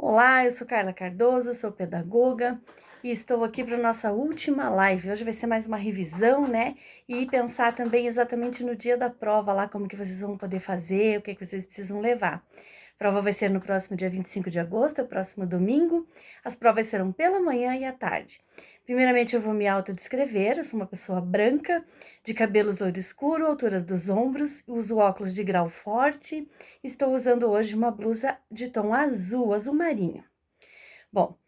Olá, eu sou Carla Cardoso, sou pedagoga e estou aqui para nossa última live. Hoje vai ser mais uma revisão, né? E pensar também exatamente no dia da prova lá, como que vocês vão poder fazer, o que que vocês precisam levar. A prova vai ser no próximo dia 25 de agosto, é o próximo domingo. As provas serão pela manhã e à tarde. Primeiramente, eu vou me autodescrever. Eu sou uma pessoa branca, de cabelos loiro escuro, altura dos ombros, uso óculos de grau forte. Estou usando hoje uma blusa de tom azul, azul marinho. Bom,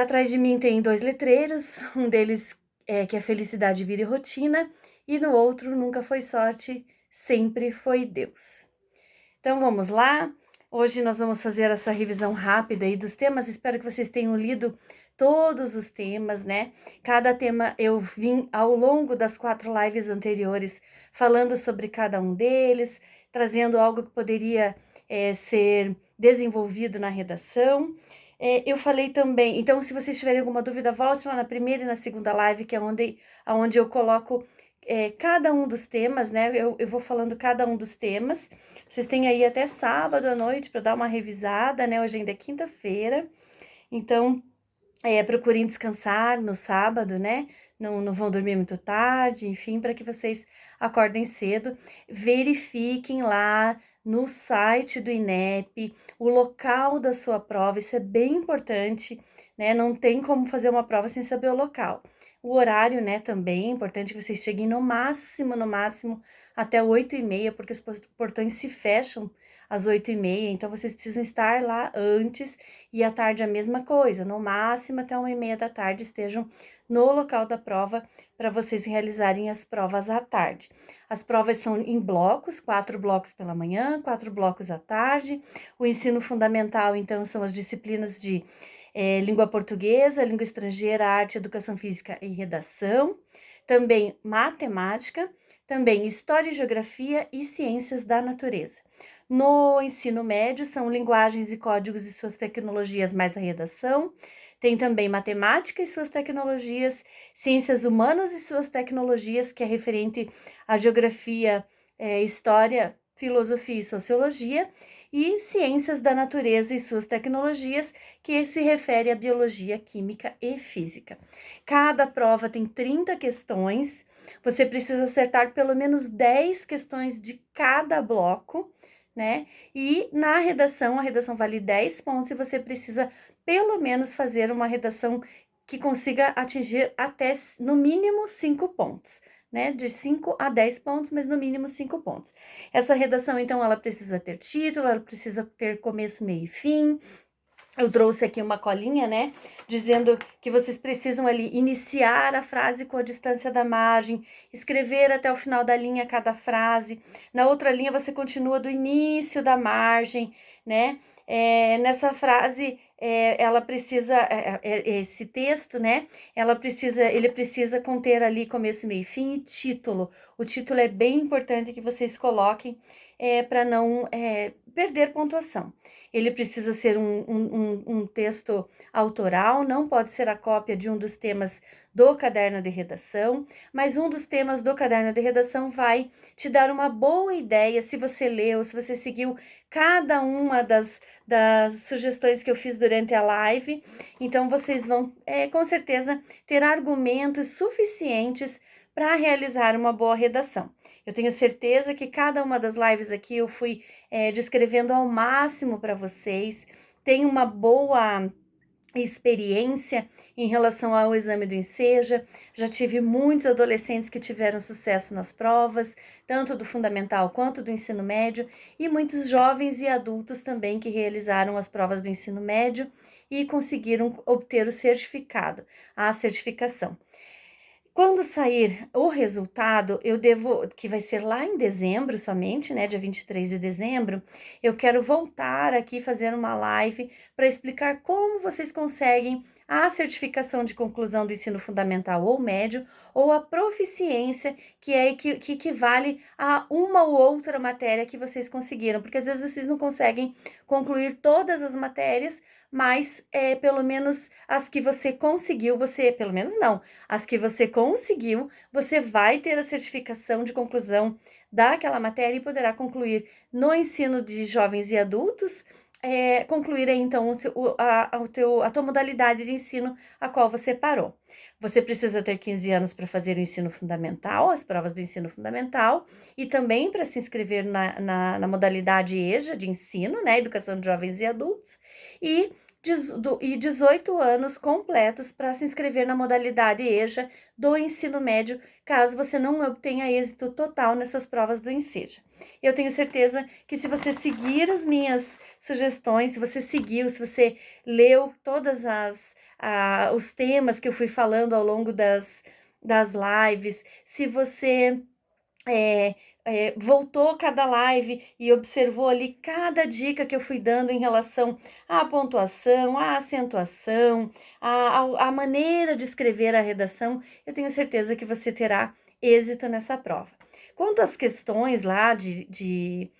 atrás de mim tem dois letreiros, um deles é que a felicidade vira rotina, e no outro nunca foi sorte, sempre foi Deus. Então vamos lá. Hoje nós vamos fazer essa revisão rápida aí dos temas. Espero que vocês tenham lido todos os temas, né? Cada tema eu vim ao longo das 4 lives anteriores falando sobre cada um deles, trazendo algo que poderia ser desenvolvido na redação. Eu falei também, então se vocês tiverem alguma dúvida, volte lá na primeira e na segunda live, que é onde eu coloco cada um dos temas, né? Eu vou falando cada um dos temas. Vocês têm aí até sábado à noite para dar uma revisada, né? Hoje ainda é quinta-feira, então procurem descansar no sábado, né? Não vão dormir muito tarde, enfim, para que vocês acordem cedo. Verifiquem lá no site do INEP o local da sua prova, isso é bem importante, né? Não tem como fazer uma prova sem saber o local. O horário, né, também é importante que vocês cheguem no máximo, até 8h30, porque os portões se fecham às 8h30, então vocês precisam estar lá antes, e à tarde a mesma coisa, no máximo até 1h30 da tarde estejam no local da prova para vocês realizarem as provas à tarde. As provas são em blocos, 4 blocos pela manhã, 4 blocos à tarde. O ensino fundamental, então, são as disciplinas de língua portuguesa, língua estrangeira, arte, educação física e redação. Também matemática, também história e geografia e ciências da natureza. No ensino médio, são linguagens e códigos e suas tecnologias mais a redação. Tem também matemática e suas tecnologias, ciências humanas e suas tecnologias, que é referente à geografia, história, filosofia e sociologia, e ciências da natureza e suas tecnologias, que se refere à biologia, química e física. Cada prova tem 30 questões, você precisa acertar pelo menos 10 questões de cada bloco, né? E na redação, a redação vale 10 pontos e você precisa pelo menos fazer uma redação que consiga atingir até no mínimo 5 pontos, né? De 5 a 10 pontos, mas no mínimo 5 pontos. Essa redação, então, ela precisa ter título, ela precisa ter começo, meio e fim. Eu trouxe aqui uma colinha, né, dizendo que vocês precisam ali iniciar a frase com a distância da margem, escrever até o final da linha cada frase. Na outra linha você continua do início da margem, né? Nessa frase, ela precisa, esse texto, né? Ele precisa conter ali começo, meio e fim e título. O título é bem importante que vocês coloquem para não perder pontuação. Ele precisa ser um texto autoral, não pode ser a cópia de um dos temas do caderno de redação, mas um dos temas do caderno de redação vai te dar uma boa ideia se você leu, se você seguiu cada uma das sugestões que eu fiz durante a live. Então, vocês vão, com certeza, ter argumentos suficientes para realizar uma boa redação. Eu tenho certeza que cada uma das lives aqui eu fui descrevendo ao máximo para vocês. Tem uma boa experiência em relação ao exame do Enseja. Já tive muitos adolescentes que tiveram sucesso nas provas, tanto do fundamental quanto do ensino médio, e muitos jovens e adultos também que realizaram as provas do ensino médio e conseguiram obter o certificado, a certificação. Quando sair o resultado, que vai ser lá em dezembro somente, né, dia 23 de dezembro, eu quero voltar aqui fazer uma live para explicar como vocês conseguem a certificação de conclusão do ensino fundamental ou médio, ou a proficiência, que equivale a uma ou outra matéria que vocês conseguiram, porque às vezes vocês não conseguem concluir todas as matérias, mas pelo menos as que você conseguiu, pelo menos não, as que você conseguiu, você vai ter a certificação de conclusão daquela matéria e poderá concluir no ensino de jovens e adultos concluir aí, então, a tua modalidade de ensino a qual você parou. Você precisa ter 15 anos para fazer o ensino fundamental, as provas do ensino fundamental, e também para se inscrever na modalidade EJA de ensino, né, Educação de Jovens e Adultos, e 18 anos completos para se inscrever na modalidade EJA do ensino médio, caso você não obtenha êxito total nessas provas do Enseja. Eu tenho certeza que se você seguir as minhas sugestões, se você seguiu, se você leu todas os temas que eu fui falando ao longo das lives, se você voltou cada live e observou ali cada dica que eu fui dando em relação à pontuação, à acentuação, à maneira de escrever a redação, eu tenho certeza que você terá êxito nessa prova. Quanto às questões lá de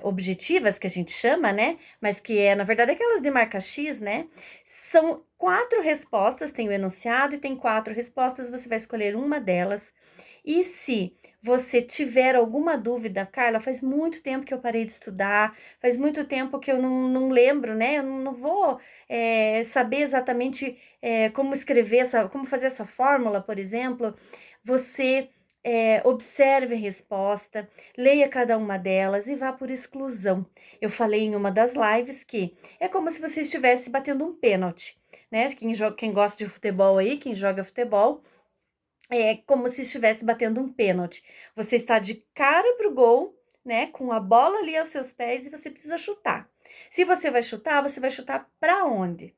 objetivas, que a gente chama, né? Mas que na verdade, aquelas de marca X, né? São 4 respostas, tem o enunciado e tem 4 respostas, você vai escolher uma delas. E se você tiver alguma dúvida, Carla, faz muito tempo que eu parei de estudar, faz muito tempo que eu não lembro, né? Eu não vou saber exatamente como escrever, como fazer essa fórmula, por exemplo. Você observe a resposta, leia cada uma delas e vá por exclusão. Eu falei em uma das lives que é como se você estivesse batendo um pênalti, né? Quem gosta de futebol aí, quem joga futebol, é como se estivesse batendo um pênalti. Você está de cara pro gol, né? Com a bola ali aos seus pés e você precisa chutar. Se você vai chutar para onde?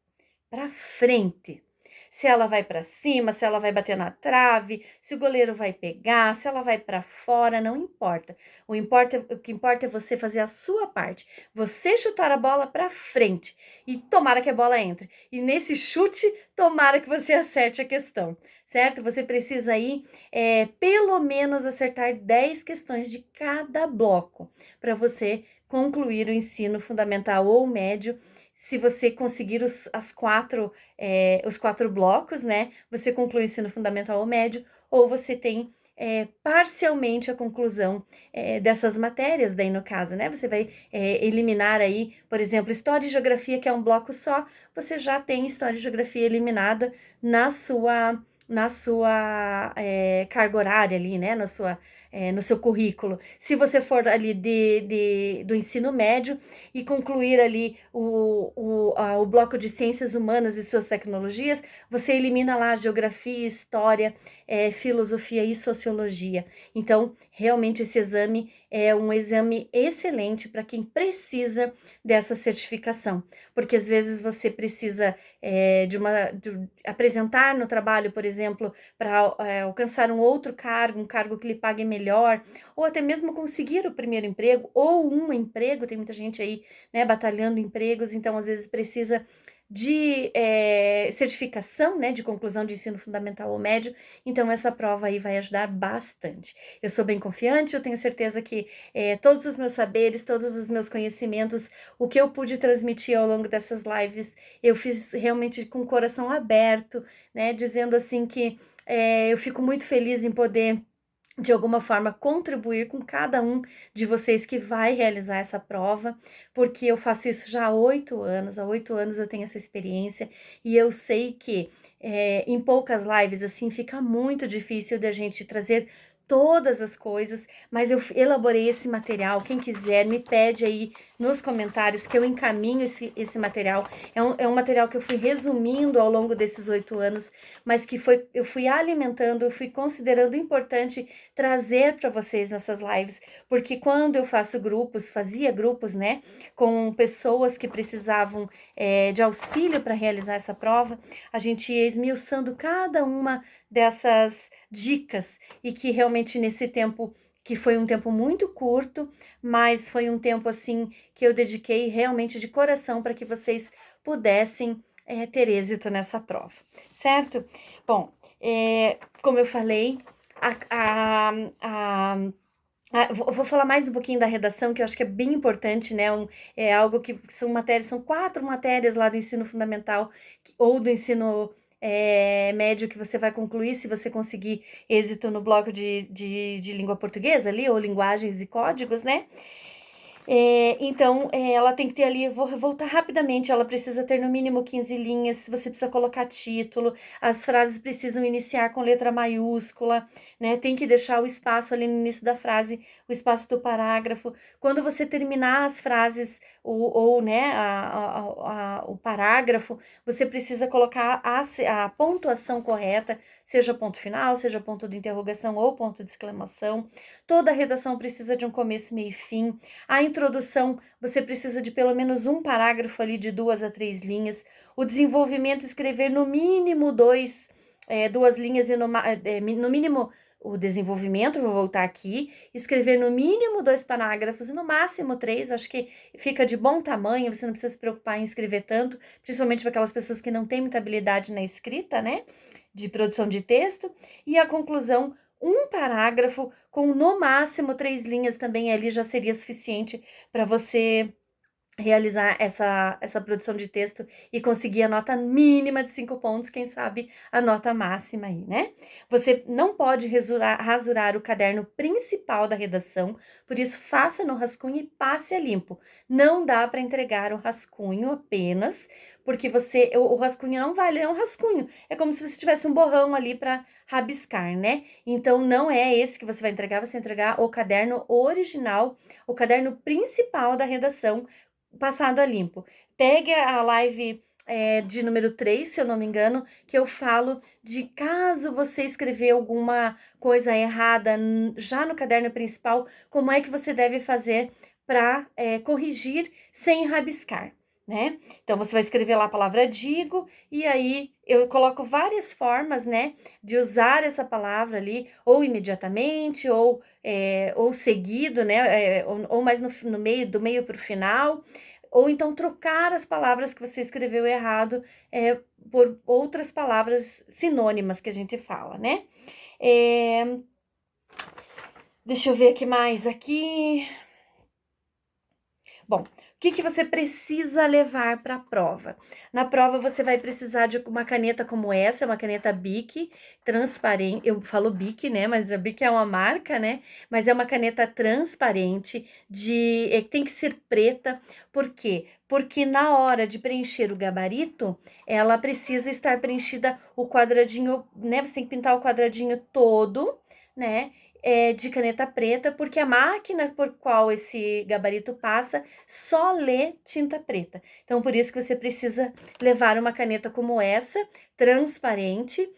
Para frente. Se ela vai para cima, se ela vai bater na trave, se o goleiro vai pegar, se ela vai para fora, não importa. O que importa é você fazer a sua parte. Você chutar a bola para frente e tomara que a bola entre. E nesse chute, tomara que você acerte a questão, certo? Você precisa aí pelo menos acertar 10 questões de cada bloco para você concluir o ensino fundamental ou médio. Se você conseguir os 4 blocos, né? Você conclui o ensino fundamental ou médio, ou você tem parcialmente a conclusão dessas matérias, daí no caso, né? Você vai eliminar aí, por exemplo, História e Geografia, que é um bloco só, você já tem História e Geografia eliminada na sua carga horária ali, né? No seu currículo. Se você for ali do ensino médio e concluir ali o bloco de Ciências Humanas e suas tecnologias, você elimina lá Geografia, História, Filosofia e Sociologia. Então, realmente esse exame é um exame excelente para quem precisa dessa certificação, porque às vezes você precisa apresentar no trabalho, por exemplo, para alcançar um outro cargo, um cargo que lhe pague melhor, ou até mesmo conseguir o primeiro emprego, ou um emprego, tem muita gente aí, né, batalhando empregos, então às vezes precisa de certificação, né, de conclusão de ensino fundamental ou médio, então essa prova aí vai ajudar bastante. Eu sou bem confiante, eu tenho certeza que todos os meus saberes, todos os meus conhecimentos, o que eu pude transmitir ao longo dessas lives, eu fiz realmente com o coração aberto, né, dizendo assim que eu fico muito feliz em poder de alguma forma contribuir com cada um de vocês que vai realizar essa prova, porque eu faço isso já há 8 anos, há 8 anos eu tenho essa experiência e eu sei que em poucas lives assim fica muito difícil da gente trazer todas as coisas, mas eu elaborei esse material, quem quiser me pede aí nos comentários que eu encaminho esse material, é um material que eu fui resumindo ao longo desses 8 anos, mas que eu fui alimentando, eu fui considerando importante trazer para vocês nessas lives, porque quando eu fazia grupos, né, com pessoas que precisavam de auxílio para realizar essa prova, a gente ia esmiuçando cada uma dessas dicas e que realmente nesse tempo que foi um tempo muito curto, mas foi um tempo assim que eu dediquei realmente de coração para que vocês pudessem ter êxito nessa prova, certo? Bom, como eu falei, vou falar mais um pouquinho da redação, que eu acho que é bem importante, né? É algo que são 4 matérias lá do ensino fundamental ou do ensino médio que você vai concluir se você conseguir êxito no bloco de língua portuguesa ali, ou linguagens e códigos, né? Então, ela tem que ter ali, vou voltar rapidamente, ela precisa ter no mínimo 15 linhas, você precisa colocar título, as frases precisam iniciar com letra maiúscula, né? Tem que deixar o espaço ali no início da frase, o espaço do parágrafo. Quando você terminar as frases ou né, o parágrafo, você precisa colocar a pontuação correta, seja ponto final, seja ponto de interrogação ou ponto de exclamação. Toda redação precisa de um começo, meio e fim. A introdução, você precisa de pelo menos um parágrafo ali de 2 a 3 linhas. O desenvolvimento, escrever no mínimo duas linhas e no mínimo o desenvolvimento, vou voltar aqui, escrever no mínimo 2 parágrafos e no máximo 3, acho que fica de bom tamanho, você não precisa se preocupar em escrever tanto, principalmente para aquelas pessoas que não têm muita habilidade na escrita, né, de produção de texto. E a conclusão, um parágrafo com no máximo 3 linhas também ali já seria suficiente para você realizar essa produção de texto e conseguir a nota mínima de 5 pontos, quem sabe a nota máxima aí, né? Você não pode rasurar o caderno principal da redação, por isso faça no rascunho e passe a limpo. Não dá para entregar o rascunho apenas, porque o rascunho não vale, é um rascunho. É como se você tivesse um borrão ali para rabiscar, né? Então não é esse que você vai entregar, você vai entregar o caderno original, o caderno principal da redação, passado a limpo. Pegue a live de número 3, se eu não me engano, que eu falo de caso você escreveu alguma coisa errada já no caderno principal, como é que você deve fazer para corrigir sem rabiscar, né? Então, você vai escrever lá a palavra digo, e aí eu coloco várias formas, né, de usar essa palavra ali, ou imediatamente, ou seguido, né, ou mais no meio, do meio para o final, ou então trocar as palavras que você escreveu errado por outras palavras sinônimas que a gente fala, né? É, deixa eu ver aqui mais aqui. Bom, o que você precisa levar para a prova? Na prova você vai precisar de uma caneta como essa, uma caneta Bic transparente. Eu falo Bic, né? Mas a Bic é uma marca, né? Mas é uma caneta transparente tem que ser preta. Por quê? Porque na hora de preencher o gabarito, ela precisa estar preenchida o quadradinho, né? Você tem que pintar o quadradinho todo, né? De caneta preta, porque a máquina por qual esse gabarito passa só lê tinta preta. Então, por isso que você precisa levar uma caneta como essa, transparente,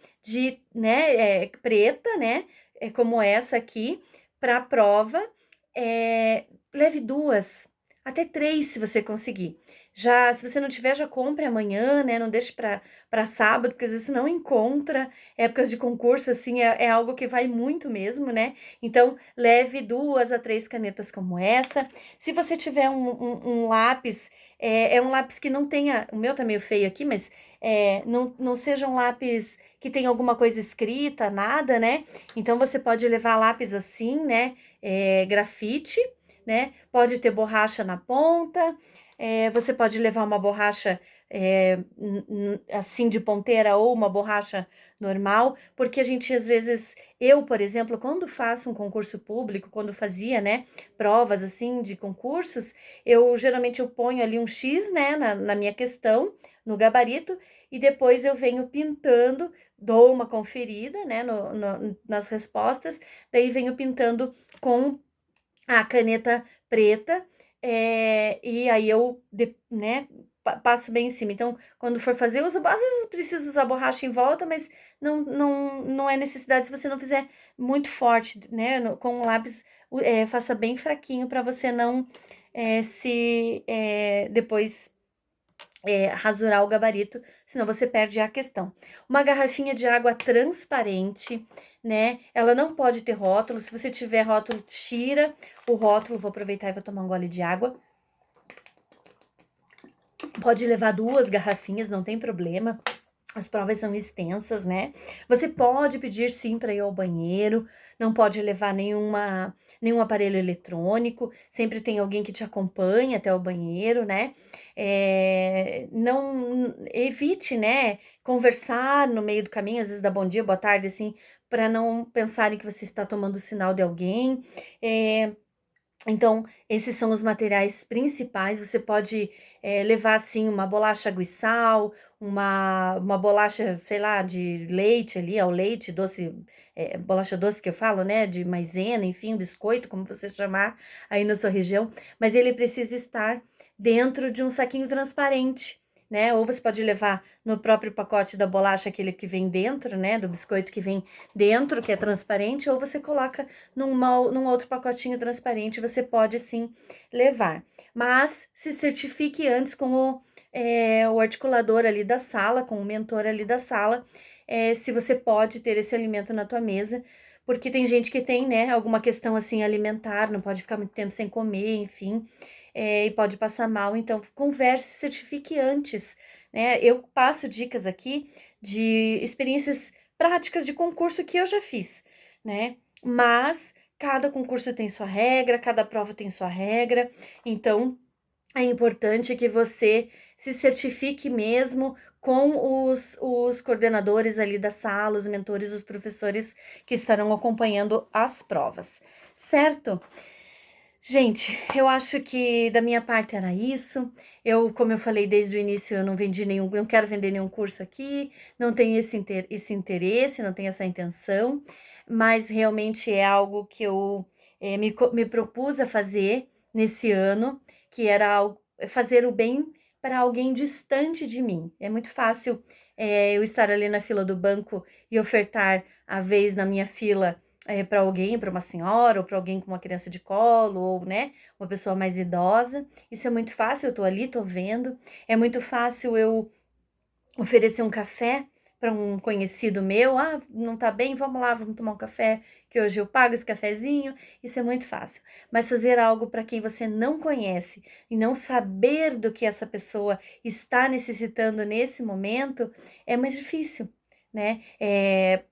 preta, né? Como essa aqui, para a prova. Leve 2, até 3, se você conseguir. Já, se você não tiver, já compre amanhã, né? Não deixe para sábado, porque às vezes você não encontra. Épocas de concurso, assim, é algo que vai muito mesmo, né? Então, leve 2 a 3 canetas como essa. Se você tiver um lápis, é um lápis que não tenha. O meu tá meio feio aqui, mas não seja um lápis que tenha alguma coisa escrita, nada, né? Então, você pode levar lápis assim, né? Grafite, né? Pode ter borracha na ponta. Você pode levar uma borracha assim de ponteira ou uma borracha normal, porque a gente às vezes, eu, por exemplo, quando faço um concurso público, quando fazia, né, provas assim de concursos, geralmente eu ponho ali um X, né, na minha questão, no gabarito, e depois eu venho pintando, dou uma conferida, né, nas respostas, daí venho pintando com a caneta preta, e aí né, passo bem em cima. Então, quando for fazer, às vezes precisa usar borracha em volta, mas não é necessidade se você não fizer muito forte, né? Com o lápis, faça bem fraquinho para você não se depois rasurar o gabarito, senão você perde a questão. Uma garrafinha de água transparente, né? Ela não pode ter rótulo. Se você tiver rótulo, tira o rótulo. Vou aproveitar e vou tomar um gole de água. Pode levar 2 garrafinhas, não tem problema. As provas são extensas, né? Você pode pedir sim para ir ao banheiro, não pode levar nenhum aparelho eletrônico, sempre tem alguém que te acompanha até o banheiro, né? Não evite, né, conversar no meio do caminho, às vezes dá bom dia, boa tarde, assim, para não pensarem que você está tomando sinal de alguém. Então, esses são os materiais principais. Você pode levar, assim, uma bolacha água e sal, uma bolacha, sei lá, de leite ali, ao leite, doce, bolacha doce que eu falo, né, de maisena, enfim, biscoito, como você chamar aí na sua região, mas ele precisa estar dentro de um saquinho transparente, né, ou você pode levar no próprio pacote da bolacha, aquele que vem dentro, né, do biscoito que vem dentro, que é transparente, ou você coloca num outro pacotinho transparente, você pode sim levar. Mas se certifique antes com o articulador ali da sala, com o mentor ali da sala, se você pode ter esse alimento na tua mesa, porque tem gente que tem, né, alguma questão assim alimentar, não pode ficar muito tempo sem comer, enfim, e pode passar mal. Então, converse, certifique antes, né? Eu passo dicas aqui de experiências práticas de concurso que eu já fiz, né? Mas cada concurso tem sua regra, cada prova tem sua regra, então é importante que você se certifique mesmo com os coordenadores ali da sala, os mentores, os professores que estarão acompanhando as provas, certo? Gente, eu acho que da minha parte era isso. Eu, como eu falei desde o início, eu não vendi nenhum, não quero vender nenhum curso aqui, não tenho esse interesse, não tenho essa intenção, mas realmente é algo que eu me propus a fazer nesse ano, que era fazer o bem para alguém distante de mim. É muito fácil eu estar ali na fila do banco e ofertar a vez na minha fila para alguém, para uma senhora, ou para alguém com uma criança de colo, ou, né, uma pessoa mais idosa. Isso é muito fácil, eu tô ali, tô vendo. É muito fácil eu oferecer um café para um conhecido meu. Ah, não tá bem? Vamos lá, vamos tomar um café, que hoje eu pago esse cafezinho. Isso é muito fácil. Mas fazer algo para quem você não conhece e não saber do que essa pessoa está necessitando nesse momento é mais difícil, né?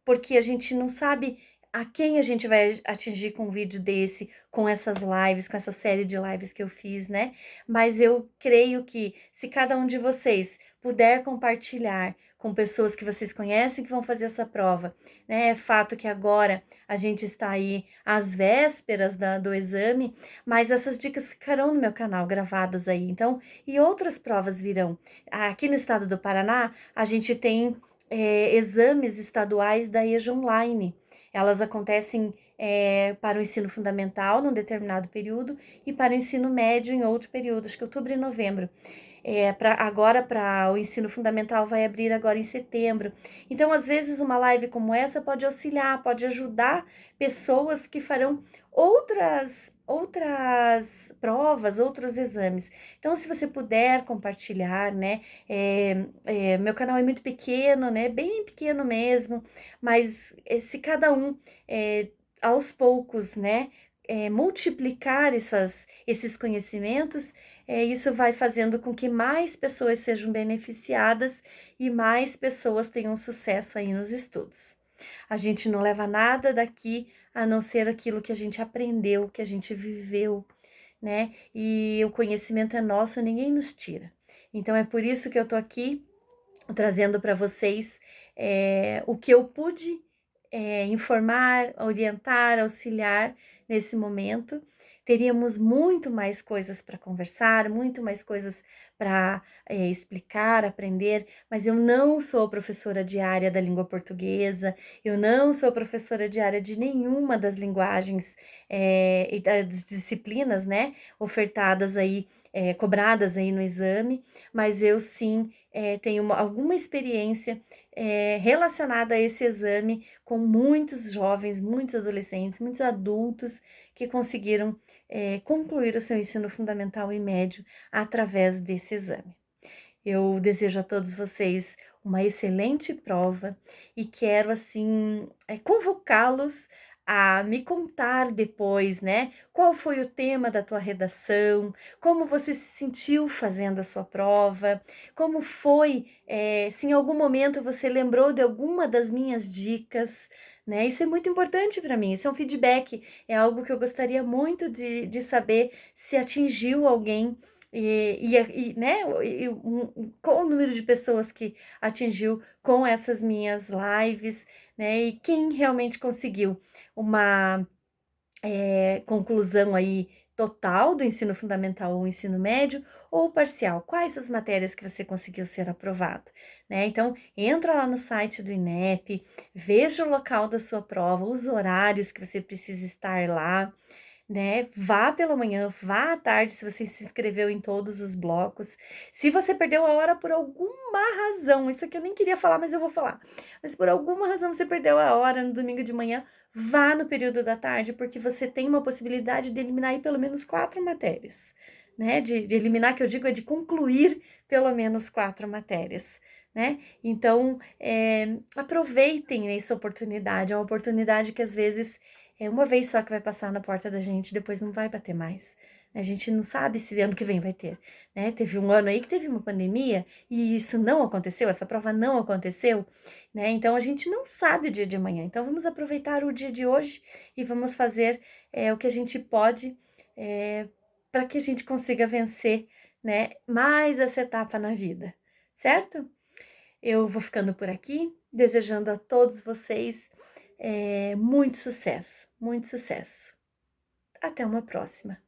Porque a gente não sabe a quem a gente vai atingir com um vídeo desse, com essas lives, com essa série de lives que eu fiz, né? Mas eu creio que se cada um de vocês puder compartilhar com pessoas que vocês conhecem que vão fazer essa prova, né? É fato que agora a gente está aí às vésperas do exame, mas essas dicas ficarão no meu canal gravadas aí, então, e outras provas virão. Aqui no estado do Paraná, a gente tem exames estaduais da EJA Online. Elas acontecem para o ensino fundamental num determinado período e para o ensino médio em outro período, acho que outubro e novembro. Agora para o ensino fundamental vai abrir agora em setembro. Então, às vezes, uma live como essa pode auxiliar, pode ajudar pessoas que farão outras provas, outros exames. Então, se você puder compartilhar, né? Meu canal é muito pequeno, né? Bem pequeno mesmo, mas se cada um aos poucos, né? Multiplicar esses conhecimentos, isso vai fazendo com que mais pessoas sejam beneficiadas e mais pessoas tenham sucesso aí nos estudos. A gente não leva nada daqui a não ser aquilo que a gente aprendeu, que a gente viveu, né? E o conhecimento é nosso, ninguém nos tira. Então é por isso que eu tô aqui trazendo para vocês o que eu pude informar, orientar, auxiliar nesse momento. Teríamos muito mais coisas para conversar, muito mais coisas para explicar, aprender, mas eu não sou professora diária da língua portuguesa, eu não sou professora diária de nenhuma das linguagens e das disciplinas, né, ofertadas aí, cobradas aí no exame, mas eu sim tenho alguma experiência relacionada a esse exame com muitos jovens, muitos adolescentes, muitos adultos que conseguiram concluir o seu ensino fundamental e médio através desse exame. Eu desejo a todos vocês uma excelente prova e quero, assim, convocá-los a me contar depois, né? Qual foi o tema da tua redação, como você se sentiu fazendo a sua prova, como foi, se em algum momento você lembrou de alguma das minhas dicas, né? Isso é muito importante para mim, isso é um feedback, é algo que eu gostaria muito de saber se atingiu alguém né, qual o número de pessoas que atingiu com essas minhas lives, né, e quem realmente conseguiu uma conclusão aí total do ensino fundamental ou ensino médio ou parcial? Quais as matérias que você conseguiu ser aprovado, né? Então, entra lá no site do INEP, veja o local da sua prova, os horários que você precisa estar lá, né? Vá pela manhã, vá à tarde se você se inscreveu em todos os blocos. Se você perdeu a hora por alguma razão, isso aqui eu nem queria falar, mas eu vou falar. Mas por alguma razão você perdeu a hora no domingo de manhã, vá no período da tarde, porque você tem uma possibilidade de eliminar aí pelo menos 4 matérias, né? De eliminar, que eu digo, é de concluir pelo menos 4 matérias. Né? Então, aproveitem essa oportunidade, é uma oportunidade que às vezes é uma vez só que vai passar na porta da gente, depois não vai bater mais. A gente não sabe se ano que vem vai ter, né? Teve um ano aí que teve uma pandemia e isso não aconteceu, essa prova não aconteceu, né? Então a gente não sabe o dia de amanhã. Então vamos aproveitar o dia de hoje e vamos fazer o que a gente pode para que a gente consiga vencer, né? Mais essa etapa na vida, certo? Eu vou ficando por aqui, desejando a todos vocês muito sucesso, muito sucesso. Até uma próxima.